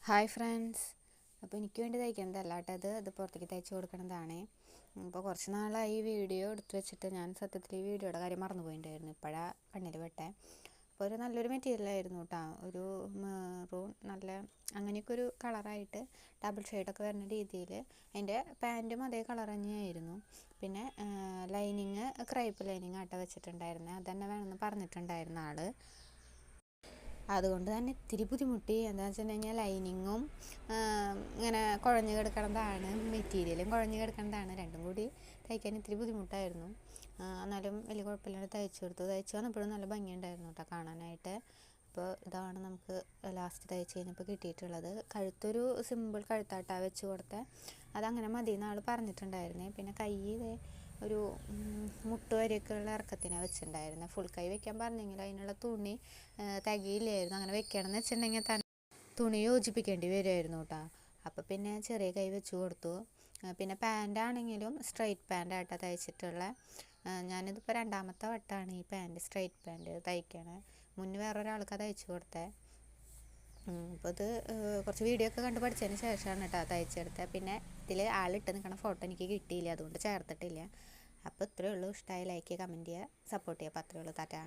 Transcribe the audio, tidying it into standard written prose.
Hi friends. അപ്പോൾ എനിക്ക് വേണ്ടി തയ്ക്കുന്നതല്ല കേട്ടോ, ഇത് പുറത്തേക്ക് തയ്ച്ച് കൊടുക്കണതാണ്. ഇപ്പോൾ കുറച്ച് നാളായി ഈ വീഡിയോ എടുത്ത് വെച്ചിട്ട് ഞാൻ സത്യത്തിൽ ഈ വീഡിയോയുടെ കാര്യം മറന്നു പോയിട്ടുണ്ടായിരുന്നു. ഇപ്പോഴാണ് കണ്ണിൽ പെട്ടേ. അപ്പോൾ ഒരു നല്ലൊരു മെറ്റീരിയലായിരുന്നു കേട്ടോ, ഒരു മെറൂൺ നല്ല അങ്ങനെയൊക്കെ ഒരു കളറായിട്ട് ഡബിൾ ഷെയ്ഡൊക്കെ വരുന്ന രീതിയിൽ. അതിൻ്റെ പാൻറ്റും അതേ കളർ തന്നെയായിരുന്നു. പിന്നെ ലൈനിങ് ക്രൈപ്പ് ലൈനിങ് ആട്ട വെച്ചിട്ടുണ്ടായിരുന്നത്, അത് തന്നെ വേണമെന്ന് പറഞ്ഞിട്ടുണ്ടായിരുന്ന ആൾ. അതുകൊണ്ട് തന്നെ ഇത്തിരി ബുദ്ധിമുട്ടി. എന്താണെന്ന് വെച്ചിട്ടുണ്ടെങ്കിൽ ലൈനിങ്ങും ഇങ്ങനെ കുഴഞ്ഞ് കിടക്കുന്നതാണ്, മെറ്റീരിയലും കുഴഞ്ഞ് കിടക്കുന്നതാണ്. രണ്ടും കൂടി തയ്ക്കാൻ ഇത്തിരി ബുദ്ധിമുട്ടായിരുന്നു. എന്നാലും വലിയ കുഴപ്പമില്ലാണ്ട് തയ്ച്ചു കൊടുത്തു. തയ്ച്ചു വന്നപ്പോഴും നല്ല ഭംഗിയുണ്ടായിരുന്നു കേട്ടോ കാണാനായിട്ട്. അപ്പോൾ ഇതാണ് നമുക്ക് ലാസ്റ്റ് തയ്ച്ച് കഴിഞ്ഞപ്പോൾ കിട്ടിയിട്ടുള്ളത്. കഴുത്തൊരു സിമ്പിൾ കഴുത്താട്ടാ വെച്ച് കൊടുത്തത്, അതങ്ങനെ മതി എന്നാൾ പറഞ്ഞിട്ടുണ്ടായിരുന്നേ. പിന്നെ കൈ ഒരു മുട്ട് വരെയൊക്കെയുള്ള ഇറക്കത്തിനാണ് വെച്ചിട്ടുണ്ടായിരുന്നത്. ഫുൾ കൈ വെക്കാൻ പറഞ്ഞെങ്കിൽ അതിനുള്ള തുണി തികയില്ലായിരുന്നു. അങ്ങനെ വെക്കണമെന്ന് വെച്ചിട്ടുണ്ടെങ്കിൽ തന്നെ തുണി യോജിപ്പിക്കേണ്ടി വരുമായിരുന്നു കേട്ടോ. അപ്പോൾ പിന്നെ ചെറിയ കൈ വെച്ച് കൊടുത്തു. പിന്നെ പാൻ്റാണെങ്കിലും സ്ട്രൈറ്റ് പാൻ്റായിട്ടാണ് തയ്ച്ചിട്ടുള്ള. ഞാനിതിപ്പോൾ രണ്ടാമത്തെ വട്ടമാണ് ഈ പാൻറ്റ് സ്ട്രൈറ്റ് പാൻറ്റ് തയ്ക്കണേ. മുന്നേ വേറൊരാൾക്കാണ് തയ്ച്ചു കൊടുത്തത്. അപ്പോൾ ഇത് കുറച്ച് വീഡിയോ ഒക്കെ കണ്ട് പഠിച്ചതിന് ശേഷമാണ് കേട്ടോ തയ്ച്ചെടുത്തത്. പിന്നെ ഇതിൽ ആളിട്ട് നിൽക്കണ ഫോട്ടോ എനിക്ക് കിട്ടിയില്ല, അതുകൊണ്ട് ചേർത്തിട്ടില്ല. അപ്പോൾ ഇത്രയേ ഉള്ളൂ. ഇഷ്ടമായി ലൈക്ക് ചെയ്യുക, കമൻറ്റ് ചെയ്യുക, സപ്പോർട്ട് ചെയ്യുക. അപ്പോൾ അത്രയേ ഉള്ളൂ. ടാറ്റാ.